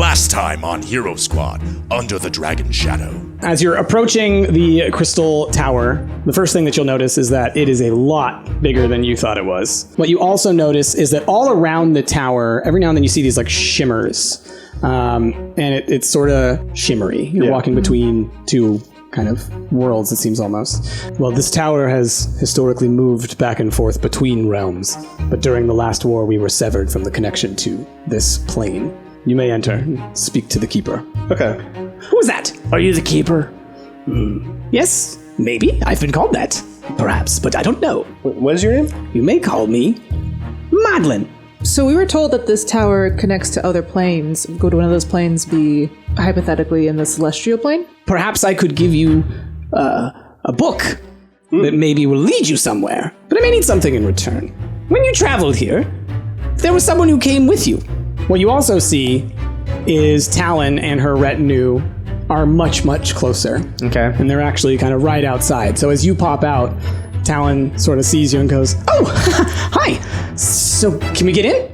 Last time on Hero Squad, Under the Dragon Shadow. As you're approaching the crystal tower, the first thing that you'll notice is that it is a lot bigger than you thought it was. What you also notice is that all around the tower, every now and then you see these like shimmers. And it's sort of shimmery. You're walking between two kind of worlds, it seems almost. Well, this tower has historically moved back and forth between realms, but during the last war we were severed from the connection to this plane. You may enter and speak to the keeper. Okay. Who's that? Are you the keeper? Yes, maybe. I've been called that. Perhaps, but I don't know. What is your name? You may call me Madeline. So we were told that this tower connects to other planes. Go to one of those planes, be hypothetically in the celestial plane? Perhaps I could give you a book that maybe will lead you somewhere, but I may need something in return. When you traveled here, there was someone who came with you. What you also see is Talyn and her retinue are much, much closer. Okay. And they're actually kind of right outside. So as you pop out, Talyn sort of sees you and goes, "Oh, hi. So can we get in?"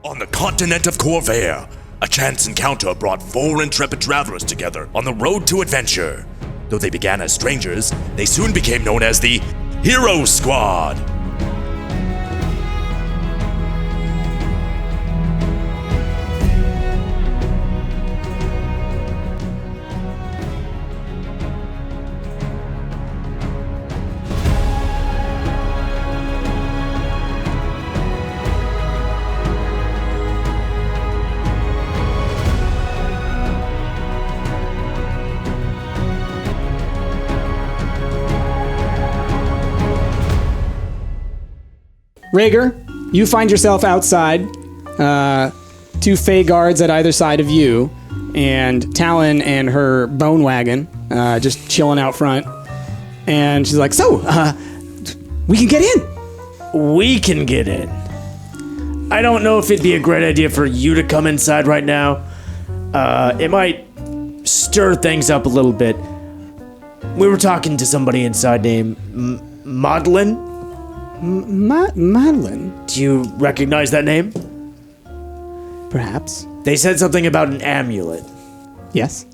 On the continent of Khorvaire, a chance encounter brought 4 intrepid travelers together on the road to adventure. Though they began as strangers, they soon became known as the Hero Squad. Rhaegar, you find yourself outside, 2 Fey guards at either side of you, and Talyn and her bone wagon just chilling out front. And she's like, "So, we can get in." We can get in. I don't know if it'd be a great idea for you to come inside right now. It might stir things up a little bit. We were talking to somebody inside named Madeline. Madeline? Do you recognize that name? Perhaps. They said something about an amulet. Yes.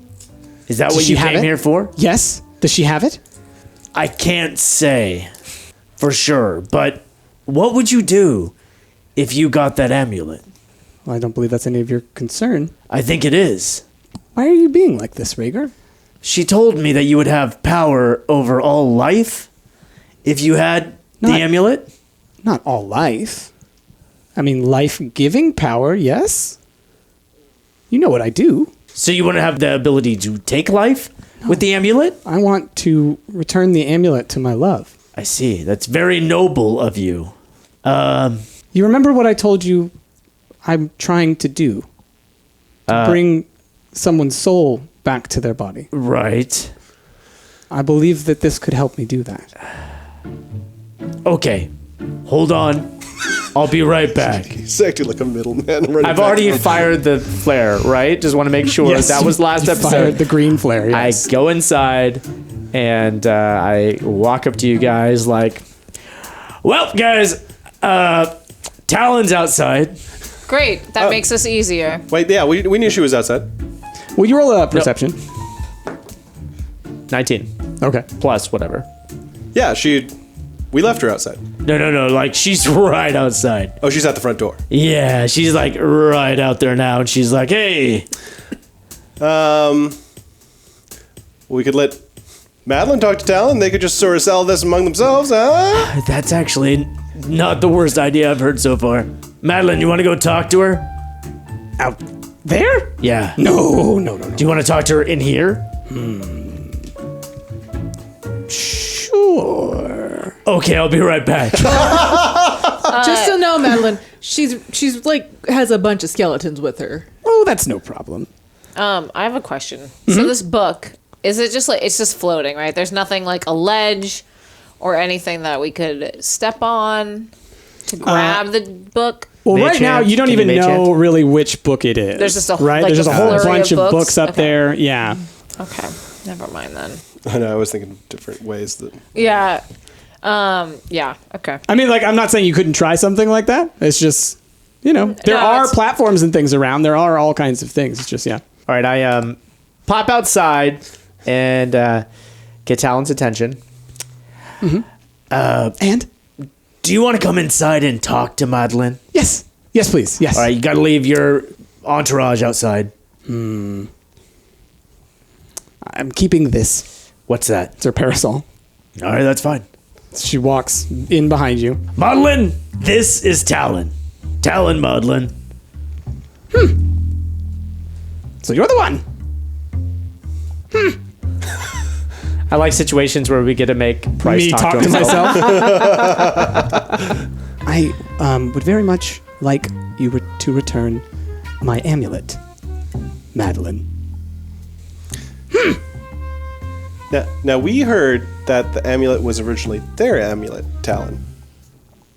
Is that Does what she you have came it? here for? Yes. Does she have it? I can't say for sure, but what would you do if you got that amulet? Well, I don't believe that's any of your concern. I think it is. Why are you being like this, Rhaegar? She told me that you would have power over all life if you had the amulet. Not all life. I mean, life-giving power, yes. You know what I do. So you want to have the ability to take life with the amulet? I want to return the amulet to my love. I see. That's very noble of you. You remember what I told you I'm trying to do? To bring someone's soul back to their body. Right. I believe that this could help me do that. Okay. Hold on. I'll be right back. He's acting like a middleman. I've already fired the flare, right? Just want to make sure. Yes, that was last you episode. Fired the green flare, yes. I go inside and I walk up to you guys like, Well, guys, Talyn's outside. Great. That makes us easier. Wait, yeah, we knew she was outside. Will you roll a perception? 19 Okay. plus whatever. Yeah, we left her outside. No. Like, she's right outside. Oh, she's at the front door. Yeah, she's like right out there now, and she's like, "Hey." We could let Madeline talk to Talyn. They could just sort of sell this among themselves, huh? That's actually not the worst idea I've heard so far. Madeline, you want to go talk to her? Out there? Yeah. No. Do you want to talk to her in here? Sure. Okay, I'll be right back. Just so know, Madeline, she's like has a bunch of skeletons with her. Oh, that's no problem. I have a question. So this book, is it just like, it's just floating, right? There's nothing like a ledge or anything that we could step on to grab the book? Well, Mage right now hand? you don't Can you even mage know hand? really which book it is. There's just a right. like There's just a whole flurry bunch of books up Okay. there. Yeah. Okay, never mind then. I know, I was thinking different ways that... Yeah. Yeah. Okay. I mean, like, I'm not saying you couldn't try something like that. It's just there are platforms and things around. There are all kinds of things. It's just, All right, I pop outside and get Talon's attention. and? Do you want to come inside and talk to Madeline? Yes. Yes, please. Yes. All right, you got to leave your entourage outside. I'm keeping this. What's that? It's her parasol. All right, that's fine. She walks in behind you. Madeline, this is Talyn. Talyn, Madeline. So you're the one. I like situations where we get to make Price Me talk to to himself. myself. I would very much like you to return my amulet, Madeline. Now we heard that the amulet was originally their amulet, Talyn.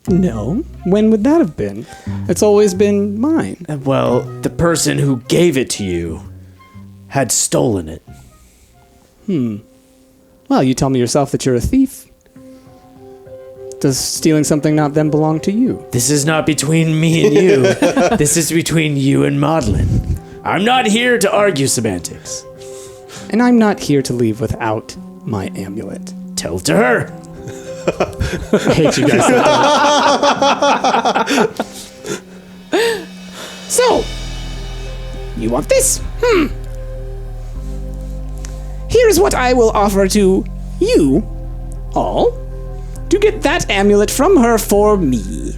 No. When would that have been? It's always been mine. Well, the person who gave it to you had stolen it. Well, you tell me yourself that you're a thief. Does stealing something not then belong to you? This is not between me and you. This is between you and Madeline. I'm not here to argue semantics. And I'm not here to leave without my amulet. Tell to her. I hate you guys. So, you want this? Here's what I will offer to you all to get that amulet from her for me.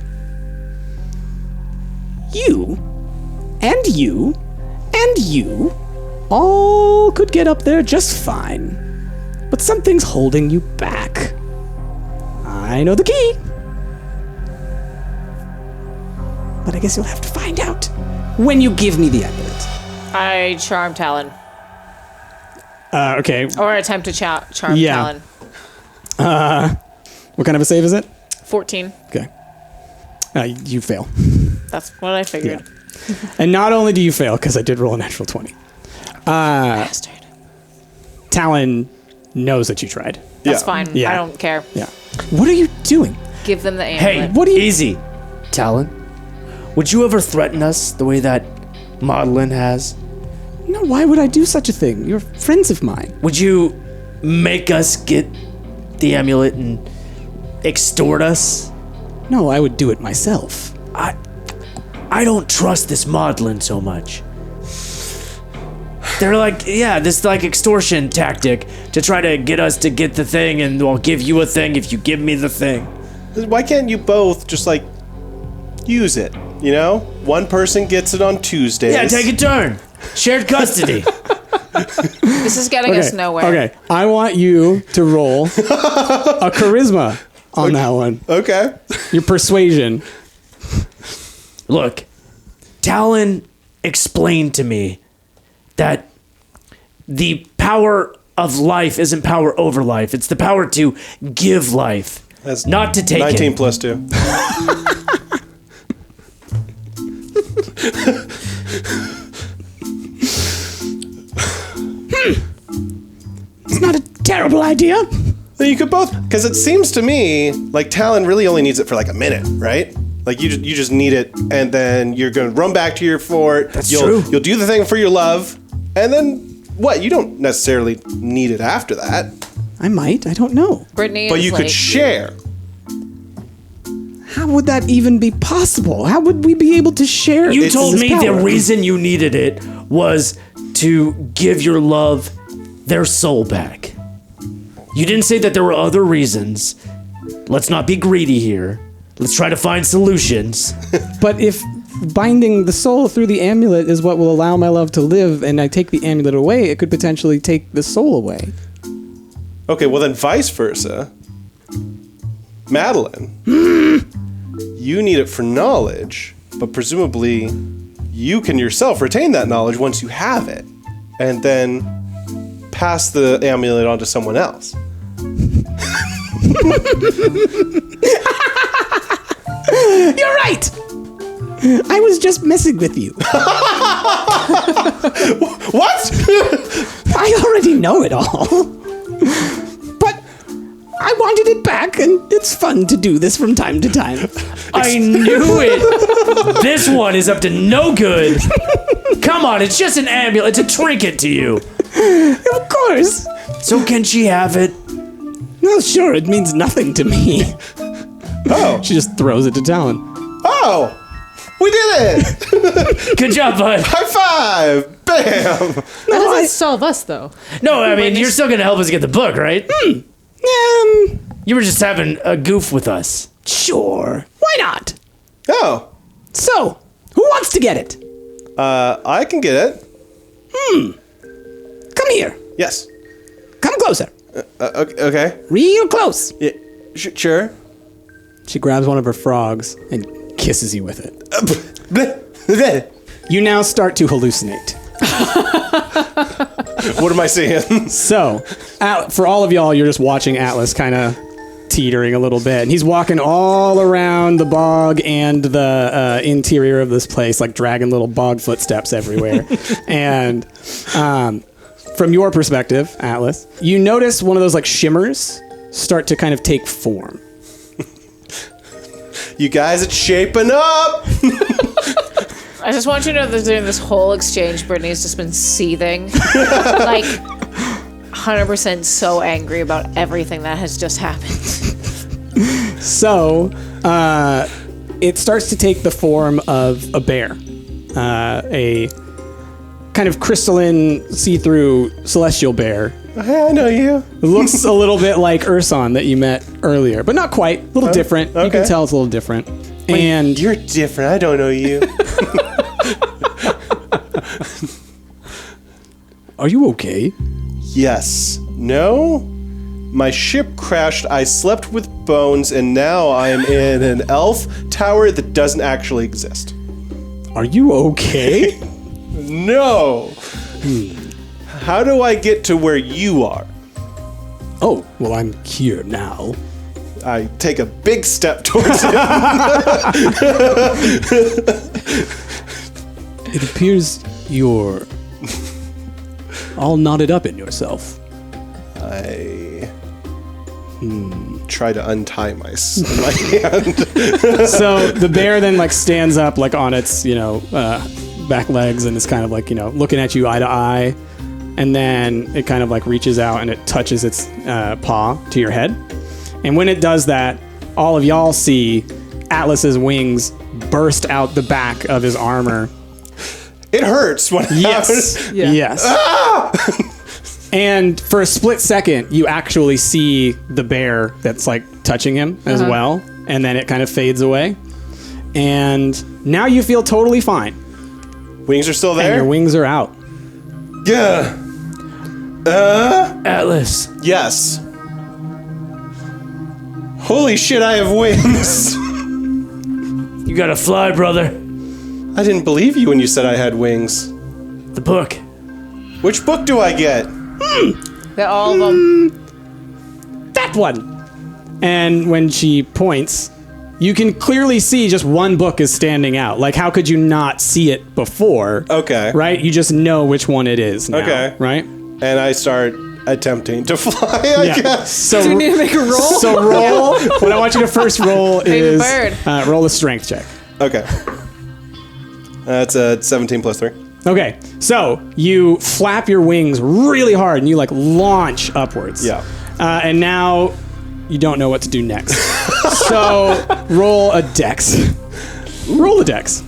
You, and you, and you all could get up there just fine. But something's holding you back. I know the key. But I guess you'll have to find out when you give me the amulet. I charm Talyn. Okay. Or attempt to charm Yeah. Talyn. What kind of a save is it? 14. Okay. You fail. That's what I figured. And not only do you fail, because I did roll a natural 20. Bastard. Talyn knows that you tried. That's fine. Yeah. I don't care. Yeah. What are you doing? Give them the Hey, amulet. What are you... easy. Talyn, would you ever threaten us the way that Madeline has? No, why would I do such a thing? You're friends of mine. Would you make us get the amulet and extort us? No, I would do it myself. I don't trust this Madeline so much. They're like, this like extortion tactic to try to get us to get the thing, and I'll give you a thing if you give me the thing. Why can't you both just like use it? You know, one person gets it on Tuesdays. Yeah, take a turn. Shared custody. This is getting us nowhere. Okay, I want you to roll a charisma on that one. Okay. Your persuasion. Look, Talyn explained to me that the power of life isn't power over life. It's the power to give life, That's not to take 19 it. plus 2. It's not a terrible idea. You could both, because it seems to me like Talyn really only needs it for like a minute, right? Like you just need it, and then you're gonna run back to your fort. That's you'll, true. You'll do the thing for your love, and then what? You don't necessarily need it after that, I might. I don't know. Brittany but is you like, could share. How would that even be possible? How would we be able to share? You this told me the power? reason you needed it was to give your love their soul back. You didn't say that there were other reasons. Let's not be greedy here. Let's try to find solutions. But if binding the soul through the amulet is what will allow my love to live, and I take the amulet away, it could potentially take the soul away. Okay, well then vice versa. Madeline, you need it for knowledge, but presumably you can yourself retain that knowledge once you have it, and then pass the amulet on to someone else. You're right! I was just messing with you. What? I already know it all. But I wanted it back, and it's fun to do this from time to time. I knew it. This one is up to no good. Come on, it's just an amulet. It's a trinket to you. Of course. So can she have it? Well, sure, it means nothing to me. Oh. She just throws it to Talyn. Oh! We did it! Good job, bud. High five! Bam! That doesn't solve us, though. No, I mean, you're still gonna help us get the book, right? You were just having a goof with us. Sure. Why not? Oh. So, who wants to get it? I can get it. Come here. Yes. Come closer. Okay. Real close. Yeah, sure. She grabs one of her frogs and kisses you with it. What You now start to hallucinate. am I seeing? So, for all of y'all, you're just watching Atlas kind of teetering a little bit. And he's walking all around the bog and the interior of this place, like dragging little bog footsteps everywhere. And from your perspective, Atlas, you notice one of those like shimmers start to kind of take form. You guys, it's shaping up! I just want you to know that during this whole exchange, Brittany's just been seething. Like, 100% so angry about everything that has just happened. So, it starts to take the form of a bear. A kind of crystalline, see-through celestial bear. Hey, I know you. It looks a little bit like Urson that you met earlier, but not quite. A little different. You can okay. tell it's a little different. And You're different. I don't know you. are you okay? Yes. No? My ship crashed, I slept with bones, and now I am in an elf tower that doesn't actually exist. Are you okay? No! How do I get to where you are? Oh, well, I'm here now. I take a big step towards it. It appears you're all knotted up in yourself. I try to untie my hand. So the bear then like stands up like on its, back legs and is kind of like, looking at you eye to eye. And then it kind of like reaches out and it touches its paw to your head. And when it does that, all of y'all see Atlas's wings burst out the back of his armor. It hurts when it Yes. happens. Yeah. Yes. And for a split second, you actually see the bear that's like touching him as well. And then it kind of fades away. And now you feel totally fine. Wings are still And there? your wings are out. Yeah. Atlas. Yes. Holy shit, I have wings. You gotta fly, brother. I didn't believe you when you said I had wings. The book. Which book do I get? They're all of them. That one. And when she points, you can clearly see just one book is standing out. Like, how could you not see it before? Okay. Right? You just know which one it is now. Okay. Right? And I start attempting to fly, I guess. So, Do you need to make a roll? So roll. What I want you to first roll is bird. roll a strength check. Okay. That's a 17 plus 3. Okay, so you flap your wings really hard and you like launch upwards. Yeah. And now you don't know what to do next. So roll a dex. Roll a dex.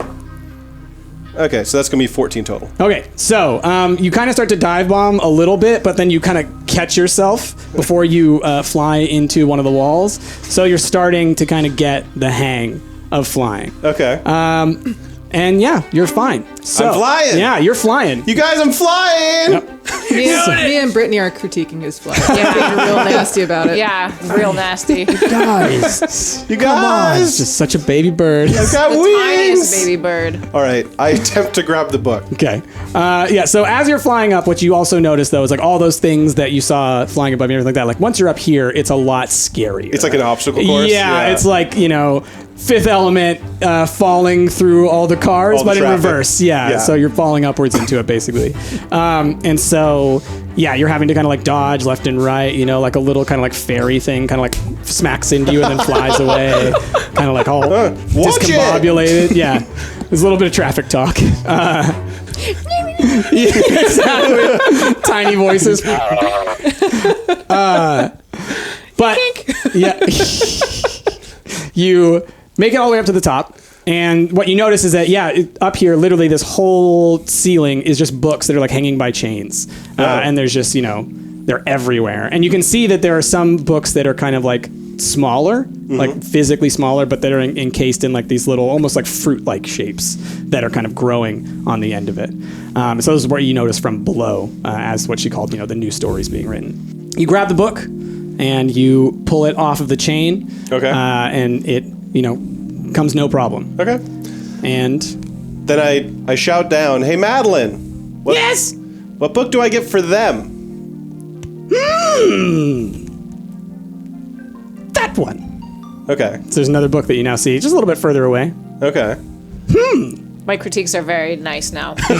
Okay, so that's going to be 14 total. Okay, so you kind of start to dive bomb a little bit, but then you kind of catch yourself before you fly into one of the walls. So you're starting to kind of get the hang of flying. Okay. And yeah, you're fine. So, I'm flying. Yeah, you're flying. You guys, I'm flying! Yep. Me and Brittany are critiquing his flight. Yeah, being real nasty about it. Yeah, real nasty. Guys, You come on, it's guys! just such a baby bird. I've got The tiniest wings! baby bird. All right, I attempt to grab the book. Okay. Yeah, so as you're flying up, what you also notice, though, is like all those things that you saw flying above you and everything like that. Like once you're up here, it's a lot scarier. It's like an obstacle course? Yeah, it's like, Fifth Element falling through all the cars, All the but in traffic. reverse. Yeah, Yeah. so you're falling upwards into it, basically. And so, yeah, you're having to kind of like dodge left and right, you know, like a little kind of like fairy thing, kind of like smacks into you and then flies away, kind of like all discombobulated. Yeah, there's a little bit of traffic talk. Yeah, exactly. Tiny voices. But yeah, you make it all the way up to the top, and what you notice is that up here, literally this whole ceiling is just books that are like hanging by chains, and there's just they're everywhere, and you can see that there are some books that are kind of like smaller, like physically smaller, but that are encased in like these little, almost like fruit-like shapes that are kind of growing on the end of it. So this is what you notice from below, as what she called, the new stories being written. You grab the book and you pull it off of the chain. Okay. And it, comes no problem. Okay. And Then I shout down, "Hey, Madeline! yes, What book do I get for them?" that one. Okay. So there's another book that you now see, just a little bit further away. Okay. My critiques are very nice now. Doing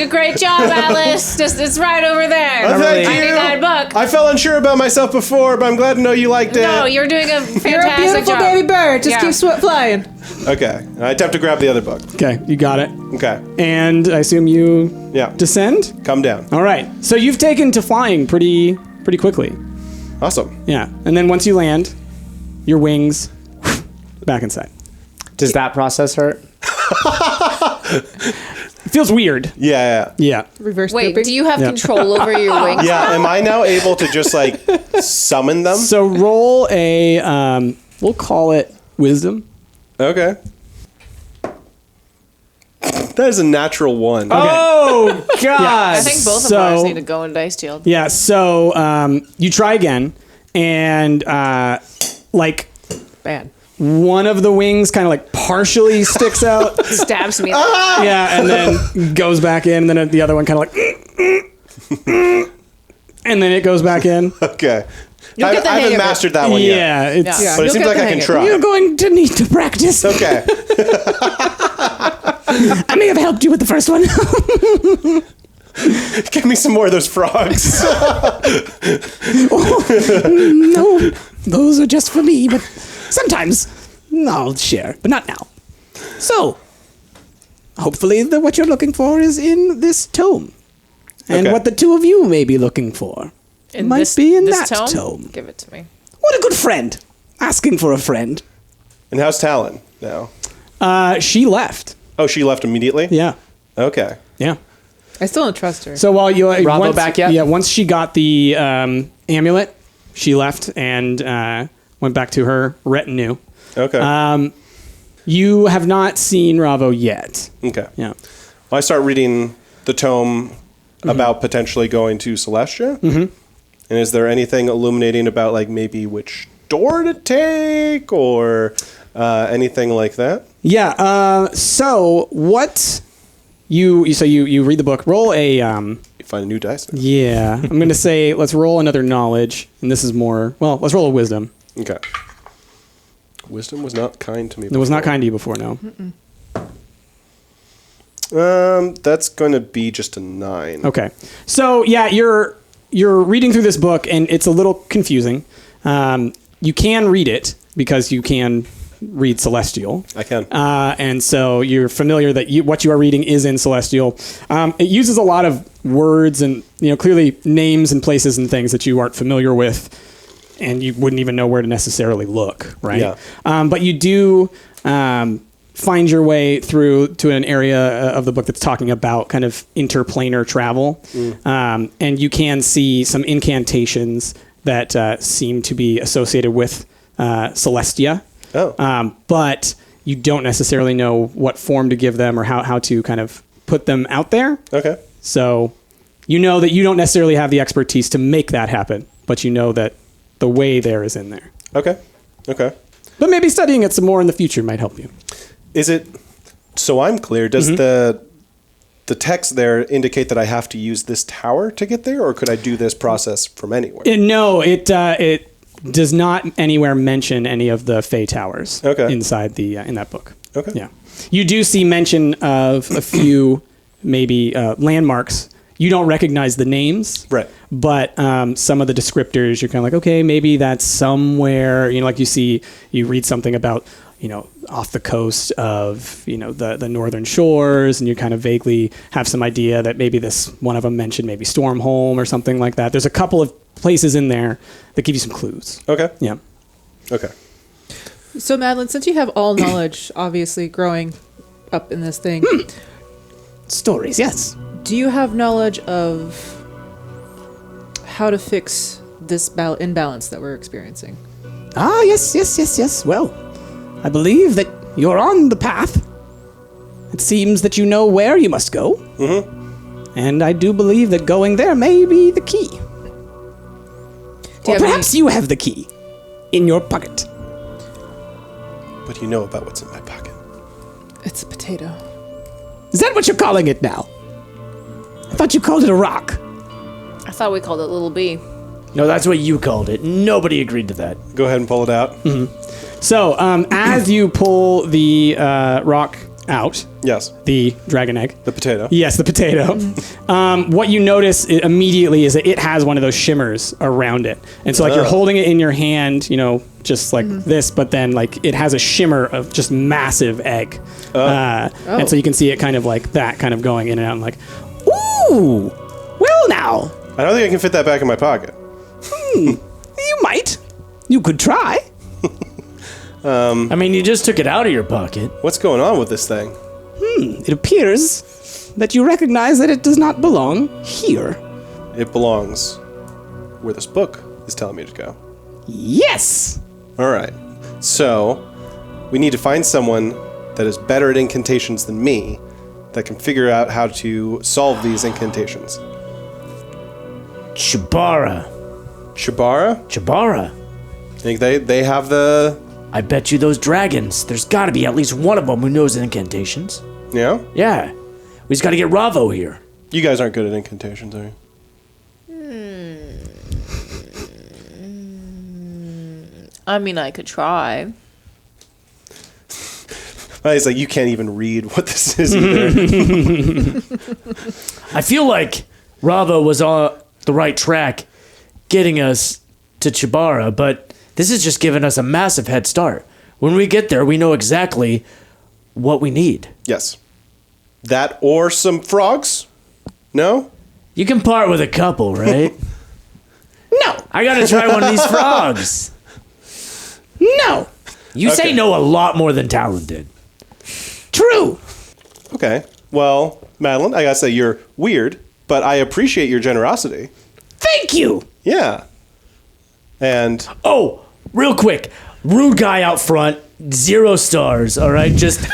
a great job, Alice. It's right over there. Oh, thank I you. need that book. I felt unsure about myself before, but I'm glad to know you liked it. No, you're doing a fantastic You're a beautiful job. baby bird. Just Yeah. keep flying. Okay. I attempt to grab the other book. Okay, you got it. Okay. And I assume you Yeah. descend? Come down. All right. So you've taken to flying pretty quickly. Awesome. Yeah. And then once you land, your wings back inside. Does that process hurt? It feels weird. Yeah. Yeah. Reverse Wait, pooping. do you have Yeah. control over your wings? Yeah. Am I now able to just like summon them? So roll a we'll call it wisdom. Okay. That is a natural one. Oh God! I think both So- of ours need to go in dice shield. Yeah, so you try again, and like Bad. one of the wings kind of like partially sticks out. Stabs me. Yeah, and then goes back in, and then the other one kind of like, and then it goes back in. Okay. You'll I get the hang haven't of it. mastered that one yet. Yeah, it's Yeah. But it You'll seems get like the I can hang of it. try. you're going to need to practice. Okay. I may have helped you with the first one. Give me some more of those frogs. No, those are just for me, but sometimes I'll share, but not now. So, hopefully what you're looking for is in this tome. And Okay. what the two of you may be looking for might be in this that tome. Give it to me. What a good friend. Asking for a friend. And how's Talyn now? She left. Oh, she left immediately? Yeah. Okay. Yeah. I still don't trust her. So while you Bravo back yet? Yeah, once she got the amulet, she left and went back to her retinue. Okay. You have not seen Ravo yet. okay. Yeah. I start reading the tome about potentially going to Celestia. Mm-hmm. And is there anything illuminating about like maybe which door to take or anything like that? Yeah. So what you read the book. Roll a You find a new dice. yeah. I'm gonna say let's roll another knowledge, and this is more. Well, let's roll a wisdom. Okay. Wisdom was not kind to me. It was not kind to you before. No. That's going to be just a 9. Okay. So yeah, you're reading through this book, and it's a little confusing. You can read it because you can read Celestial. I can. And so you're familiar that what you are reading is in Celestial. It uses a lot of words and clearly names and places and things that you aren't familiar with, and you wouldn't even know where to necessarily look, right? Yeah. But you do find your way through to an area of the book that's talking about kind of interplanar travel, and you can see some incantations that seem to be associated with Celestia. Oh. But you don't necessarily know what form to give them or how to kind of put them out there. Okay. So you know that you don't necessarily have the expertise to make that happen, but you know that the way there is in there. Okay. Okay. But maybe studying it some more in the future might help you. Is it so I'm clear, does the text there indicate that I have to use this tower to get there, or could I do this process from anywhere? No, it does not anywhere mention any of the Fey Towers inside the in that book. Okay. Yeah. You do see mention of a few maybe landmarks. You don't recognize the names. Right. But some of the descriptors, you're kind of like, okay, maybe that's somewhere, like you read something about, off the coast of, the northern shores, and you kind of vaguely have some idea that maybe one of them mentioned maybe Stormholm or something like that. There's a couple of places in there that give you some clues. Okay. Yeah. Okay. So, Madeline, since you have all knowledge, obviously, growing up in this thing, Stories, yes. do you have knowledge of how to fix this imbalance that we're experiencing? Ah, yes. Well, I believe that you're on the path. It seems that you know where you must go. Mm-hmm. And I do believe that going there may be the key. Or perhaps you have the key in your pocket. What do you know about what's in my pocket? It's a potato. Is that what you're calling it now? I thought you called it a rock. I thought we called it Little B. No, that's what you called it. Nobody agreed to that. Go ahead and pull it out. Mm-hmm. So, as you pull the rock out, Yes. the dragon egg. The potato. Yes, the potato. What you notice immediately is that it has one of those shimmers around it. And so, you're holding it in your hand, just like this, but then, it has a shimmer of just massive egg. And so you can see it kind of like that, kind of going in and out and ooh, well now. I don't think I can fit that back in my pocket. You might. You could try. I mean, you just took it out of your pocket. What's going on with this thing? It appears that you recognize that it does not belong here. It belongs where this book is telling me to go. Yes! All right. So, we need to find someone that is better at incantations than me that can figure out how to solve these incantations. Shabara. Shabara? Think they have the... I bet you those dragons, there's gotta be at least one of them who knows incantations. Yeah? Yeah. We just gotta get Ravo here. You guys aren't good at incantations, are you? I mean, I could try. He's like, you can't even read what this is either. I feel like Ravo was on the right track getting us to Chibara, but this has just given us a massive head start. When we get there, we know exactly what we need. Yes. That or some frogs? No? You can part with a couple, right? No! I gotta try one of these frogs. No! You say no a lot more than Talyn did. True! Okay. Well, Madeline, I gotta say you're weird, but I appreciate your generosity. Thank you! Yeah. And... Oh, real quick. Rude guy out front, 0 stars, all right? Just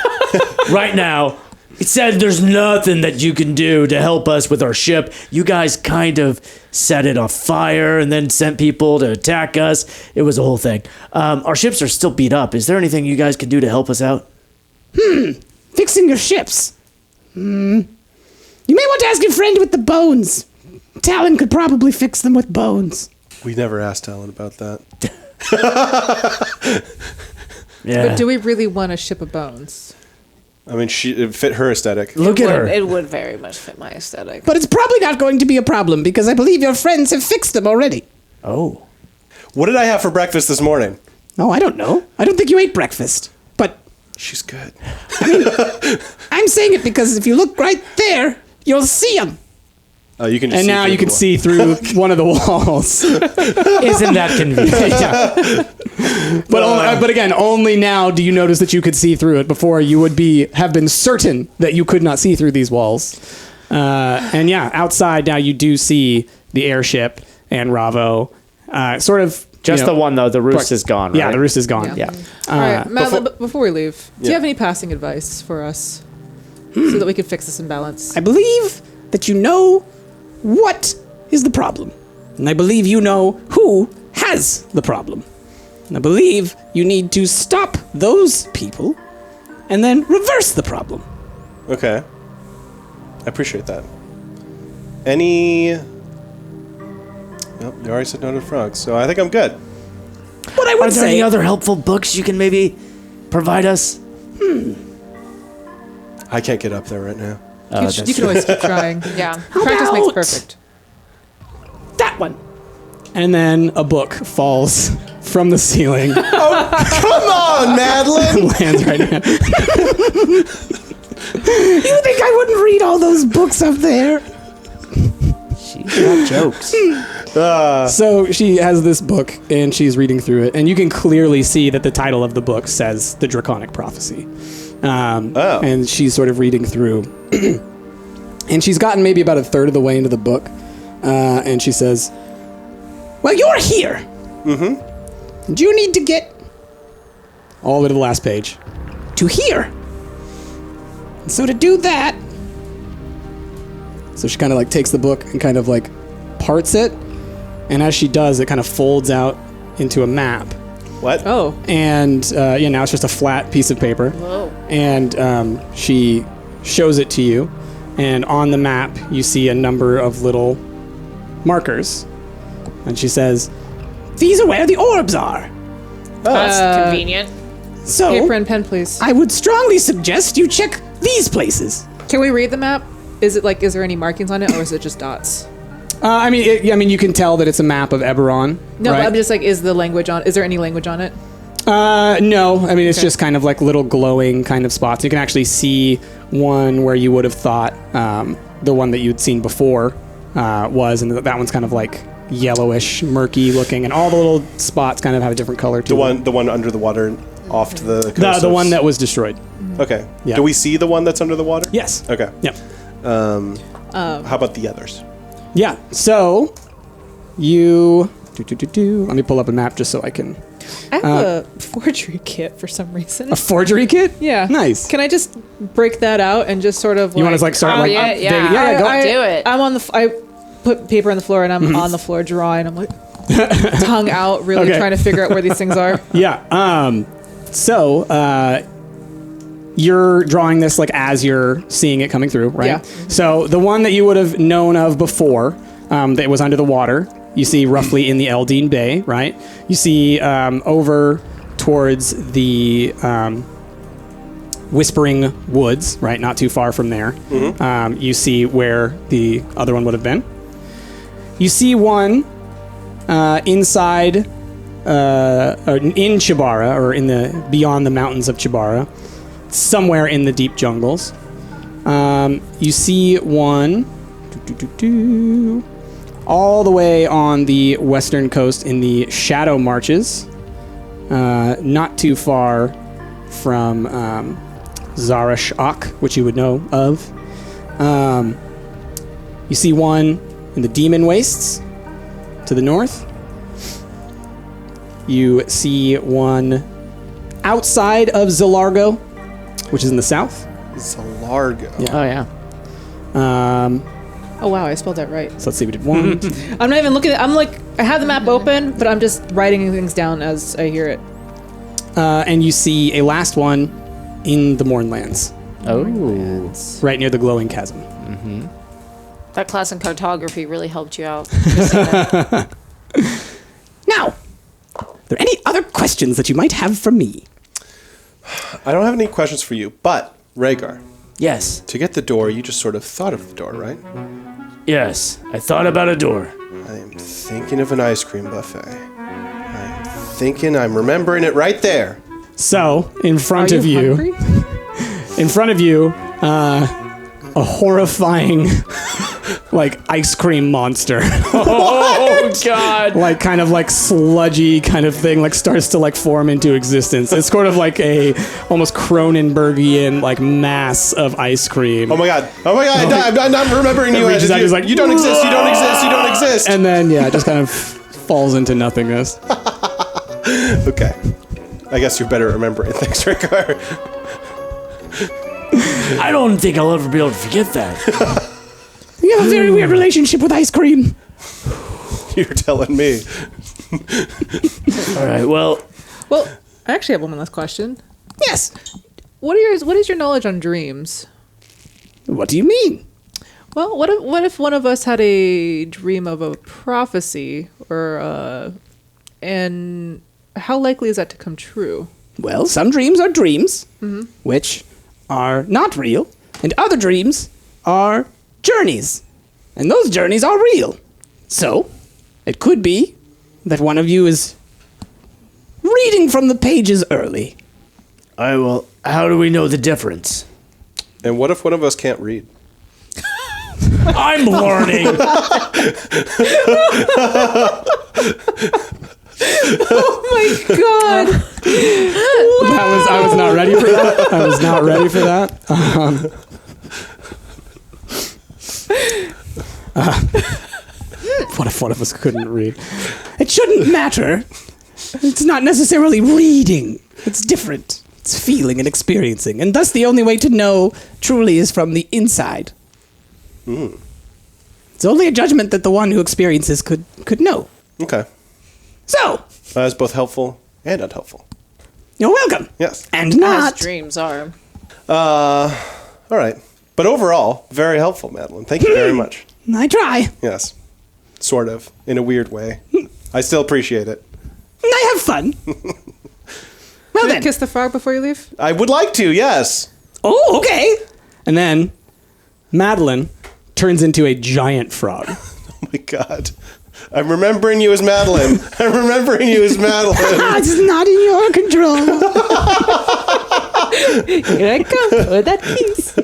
right now. It said there's nothing that you can do to help us with our ship. You guys kind of set it on fire and then sent people to attack us. It was a whole thing. Our ships are still beat up. Is there anything you guys can do to help us out? Fixing your ships. You may want to ask your friend with the bones. Talyn could probably fix them with bones. We never asked Talyn about that. Yeah. But do we really want a ship of bones? I mean, it fit her aesthetic. Look at her. It would very much fit my aesthetic. But it's probably not going to be a problem because I believe your friends have fixed them already. Oh. What did I have for breakfast this morning? Oh, I don't know. I don't think you ate breakfast. But She's good. I'm saying it because if you look right there, you'll see them. Oh, you can just And see now through you the can wall. see through one of the walls. Isn't that convenient? But again, only now do you notice that you could see through it. Before you would have been certain that you could not see through these walls. And yeah, outside now you do see the airship and Ravo. Sort of Just the one though. The roost is gone. Right? Yeah, the roost is gone. Yeah. Yeah. All right, Madeline, before we leave, do you have any passing advice for us so that we can fix this imbalance? I believe that you know what is the problem. And I believe you know who has the problem. And I believe you need to stop those people and then reverse the problem. Okay. I appreciate that. Any... Nope, you already said no to frogs, so I think I'm good. what I would Are there say. any other helpful books you can maybe provide us? I can't get up there right now. You can always keep trying. Yeah. Practice makes about- perfect. That one. And then a book falls from the ceiling, Come on, Madeline! lands right now. You think I wouldn't read all those books up there? She's got jokes. So she has this book, and she's reading through it, and you can clearly see that the title of the book says The Draconic Prophecy. And she's sort of reading through. And she's gotten maybe about a third of the way into the book, and she says, well, you're here. Mm-hmm. Do you need to get all the way to the last page to here? And so to do that, so she kind of like takes the book and kind of like parts it, and as she does, it kind of folds out into a map. What? Oh. And now it's just a flat piece of paper. Whoa. And she shows it to you, and on the map you see a number of little markers. And she says, these are where the orbs are. That's convenient. So Paper and pen, please. I would strongly suggest you check these places. Can we read the map? Is there any markings on it, or is it just dots? I mean, you can tell that it's a map of Eberron. No, right? but I'm just like, is there any language on it? No, I mean, it's Okay. just kind of like little glowing kind of spots. You can actually see one where you would have thought the one that you'd seen before was, and that one's kind of like yellowish, murky looking, and all the little spots kind of have a different color to them. The one under the water off to the coast. The one that was destroyed. Okay. Yeah. Do we see the one that's under the water? Yes. Okay. Yep. How about the others? Yeah. So you let me pull up a map just so I can. I have a forgery kit for some reason. A forgery kit? Yeah. Nice. Can I just break that out and just sort of You want to like start Oh, like yeah, dig- yeah. yeah, go. Do it. I'm on the. I put paper on the floor and I'm on the floor drawing. I'm like tongue out, really Okay. trying to figure out where these things are. Yeah. So you're drawing this like as you're seeing it coming through, right? Yeah. So the one that you would have known of before, that was under the water, you see roughly in the Eldine Bay, right? You see over towards the Whispering Woods, right? Not too far from there. You see where the other one would have been. You see one inside, or in Chibara, or in the beyond the mountains of Chibara, somewhere in the deep jungles. You see one all the way on the western coast in the Shadow Marches, not too far from Zarashok, which you would know of. You see one in the Demon Wastes to the north. You see one outside of Zilargo, which is in the south. Zalargo. Yeah. Oh, yeah. Oh wow, I spelled that right. So let's see, we did one. I'm not even looking at. I'm like, I have the map open, but I'm just writing things down as I hear it. And you see a last one in the Mournlands, Oh. right near the glowing chasm. That class in cartography really helped you out. Now, are there any other questions that you might have for me? I don't have any questions for you, but Rhaegar, Yes. to get the door, you just sort of thought of the door, right? Yes. I thought about a door. I am thinking of an ice cream buffet. I'm remembering it right there. So, in front Are of you you, hungry? a horrifying, like ice cream monster, Oh, God. like kind of like sludgy kind of thing, like starts to like form into existence. It's sort of like a almost Cronenbergian like mass of ice cream. Oh my god! I'm not remembering you. reaches out, he's like, you don't exist. You don't exist. You don't exist. And then yeah, it just kind of falls into nothingness. Okay. I guess you're better at remembering things, Rhaegar. I don't think I'll ever be able to forget that. You have a very weird relationship with ice cream. You're telling me. All right. Well, Well, I actually have one last question. Yes. What is your knowledge on dreams? What do you mean? Well, what if one of us had a dream of a prophecy, or and How likely is that to come true? Well, some dreams are dreams, which are not real, and other dreams are journeys, and those journeys are real. So, it could be that one of you is reading from the pages early. All right, well, how do we know the difference? And what if one of us can't read? I'm learning. Oh my god! I was not ready for that. I was not ready for that. What if one of us couldn't read? It shouldn't matter. It's not necessarily reading. It's different. It's feeling and experiencing. And thus the only way to know truly is from the inside. It's only a judgment that the one who experiences could know. Okay. So, That's both helpful and unhelpful. you're welcome. Yes. And As not. dreams are. All right. But overall, very helpful, Madeline. Thank you very much. I try. Yes. Sort of. In a weird way. I still appreciate it. I have fun. Well Can I then. kiss the frog before you leave? I would like to, yes. Oh, okay. And then Madeline turns into a giant frog. Oh my god. I'm remembering you as Madeline. I'm remembering you as Madeline. It's not in your control. Here I come with that piece.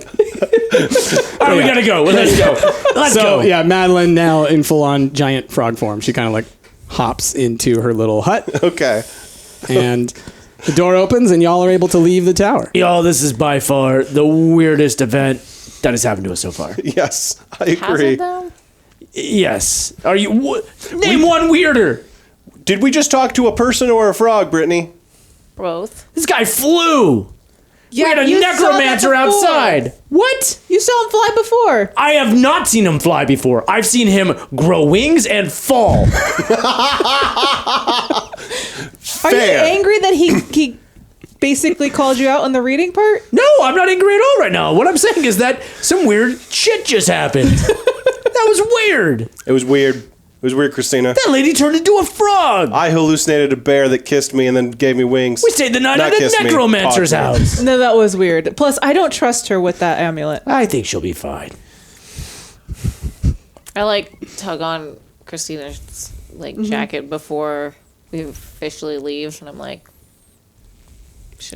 All right, we gotta go. Let's go. Let's go. Yeah, Madeline now in full-on giant frog form. She kind of like hops into her little hut, Okay. and the door opens, and y'all are able to leave the tower. Y'all, this is by far the weirdest event that has happened to us so far. Yes, I Has agree. it though? Yes. Are you... Name one weirder. Did we just talk to a person or a frog, Brittany? Both. This guy flew. We had a you saw that necromancer before. outside. What? You saw him fly before. I have not seen him fly before. I've seen him grow wings and fall. Are you Fair. angry that he basically called you out on the reading part? No, I'm not angry at all right now. What I'm saying is that some weird shit just happened. That was weird. It was weird. It was weird, Christina. That lady turned into a frog. I hallucinated a bear that kissed me and then gave me wings. We stayed the night Not at the kissed me, necromancer's talked to me. house. No, that was weird. Plus, I don't trust her with that amulet. I think she'll be fine. I like tug on Christina's like jacket before we officially leave, and I'm like,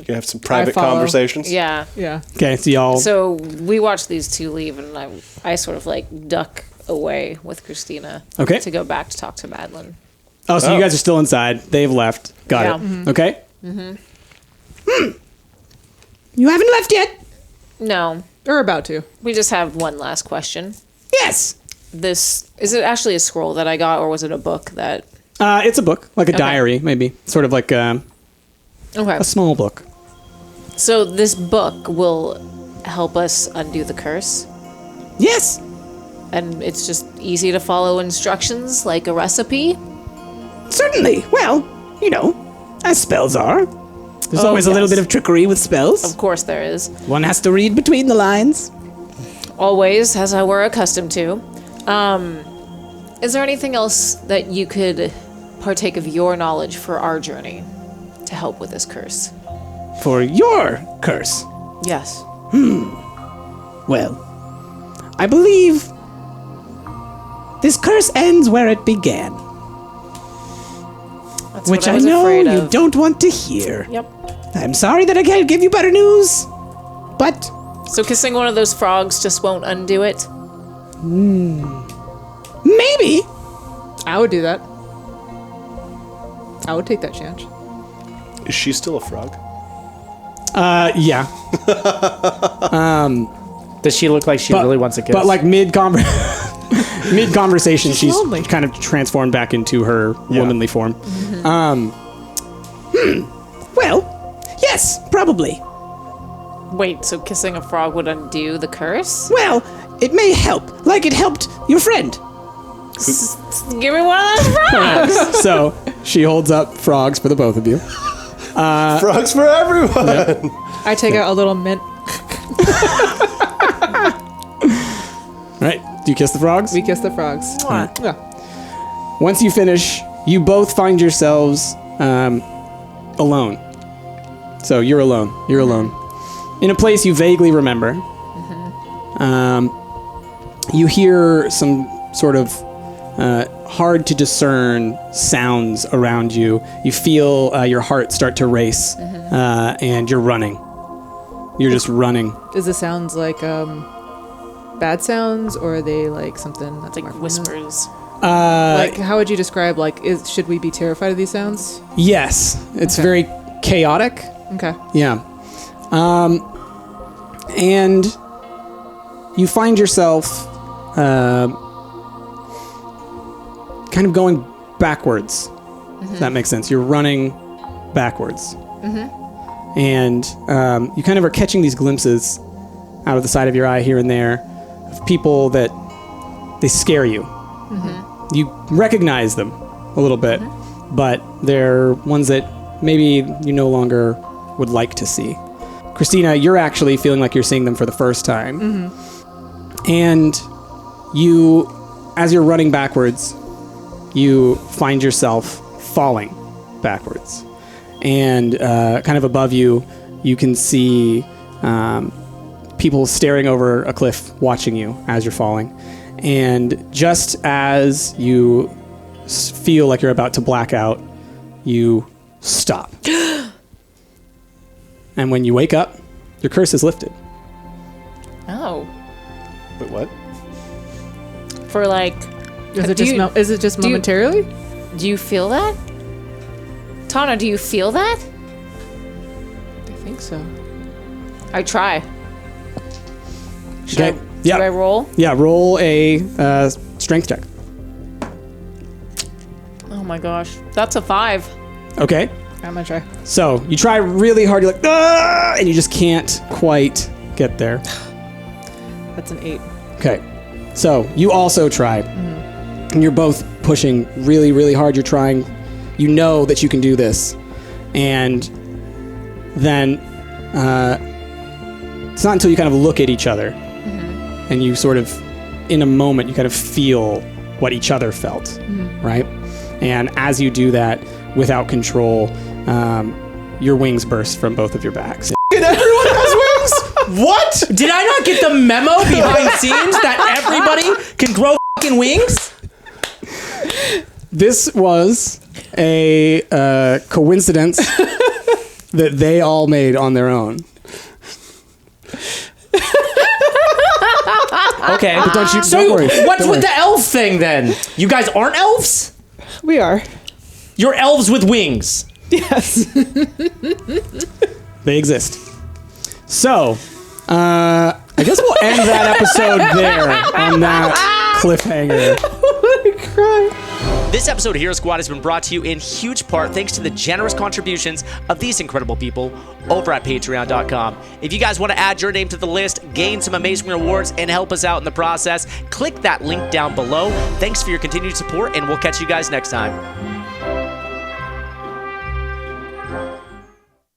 You have some private follow. conversations. yeah. Yeah. Okay, so y'all. So we watch these two leave, and I sort of like duck away with Christina. Okay. To go back to talk to Madeline. Oh, so you guys are still inside. They've left. Got Yeah. it. Mhm. Okay. You haven't left yet? No, Or about to. we just have one last question. Yes. This is it actually a scroll that I got, or was it a book that? It's a book, like a diary, maybe. Sort of like Okay. a small book. So this book will help us undo the curse, Yes. and it's just easy to follow instructions like a recipe. Certainly. Well, you know, as spells are. There's always a little yes. bit of trickery with spells. Of course there is. One has to read between the lines. Always, as I were accustomed to. Is there anything else that you could partake of your knowledge for our journey to help with this curse? For your curse. Yes. Well, I believe this curse ends where it began. That's Which what I was know afraid you of. don't want to hear. Yep. I'm sorry that I can't give you better news, but So kissing one of those frogs just won't undo it? maybe. I would do that. I would take that chance. Is she still a frog? Yeah. Does she look like she really wants a kiss? But like mid conversation, she's lonely. kind of transformed back into her womanly form. Well, yes, probably. Wait, so kissing a frog would undo the curse? Well, it may help, like it helped your friend. Give me one of those frogs! So she holds up frogs for the both of you. Frogs for everyone! I take out a little mint. Right? Do you kiss the frogs? We kiss the frogs. Yeah. Once you finish, you both find yourselves alone. So you're alone. You're alone. In a place you vaguely remember. You hear some sort of hard to discern sounds around you. You feel your heart start to race, and you're running. You're just running. Is the sounds like bad sounds, or are they like something that's Like more whispers. like, how would you describe, like, should we be terrified of these sounds? Yes, it's Okay. very chaotic. Okay. Yeah. And you find yourself kind of going backwards. If that makes sense. You're running backwards. And you kind of are catching these glimpses out of the side of your eye here and there of people that they scare you. You recognize them a little bit, but they're ones that maybe you no longer would like to see. Christina, you're actually feeling like you're seeing them for the first time. And you, as you're running backwards, you find yourself falling backwards. And kind of above you, you can see people staring over a cliff watching you as you're falling. And just as you feel like you're about to black out, you stop. And when you wake up, your curse is lifted. Oh. Wait, what? For like, Is it do just you- is it just do you- momentarily? do you feel that? Tana, do you feel that? I think so. I try. Okay. Do I roll? Yeah, roll a strength check. Oh my gosh. That's a 5. Okay. I'm gonna try. So you try really hard, you're like, ah! And you just can't quite get there. That's an 8. Okay. So you also try. And you're both pushing really, really hard. You're trying. You know that you can do this. And then it's not until you kind of look at each other and you sort of, in a moment, you kind of feel what each other felt, right? And as you do that, without control, your wings burst from both of your backs. And everyone has wings? What? Did I not get the memo behind scenes that everybody can grow fucking wings? This was a coincidence that they all made on their own. Okay. But don't So worry. what's Don't with worry. the elf thing then? You guys aren't elves? We are. You're elves with wings. Yes. They exist. So, I guess we'll end that episode there on that cliffhanger. This episode of Hero Squad has been brought to you in huge part thanks to the generous contributions of these incredible people over at patreon.com. If you guys want to add your name to the list, gain some amazing rewards, and help us out in the process, click that link down below. Thanks for your continued support, and we'll catch you guys next time.